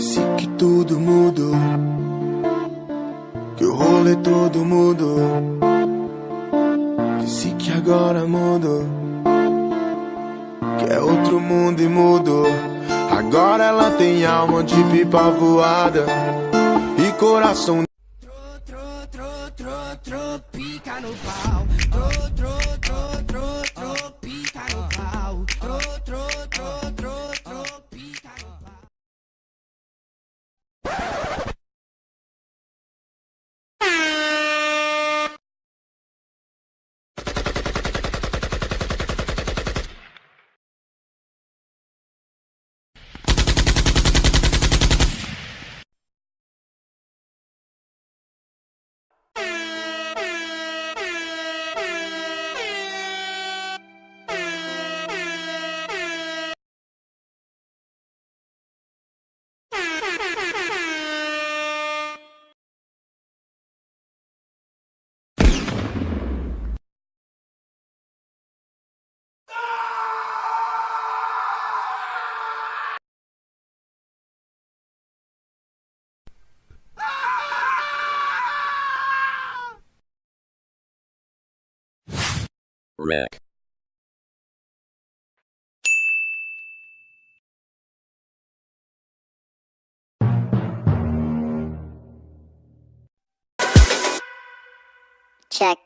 Disse que tudo mudou, que o rolê todo mudou. Disse que agora mudou, que é outro mundo e mudou. Agora ela tem alma de pipa voada e coração. Pica no pau, pica no pau, pica no pau. Wreck. Check.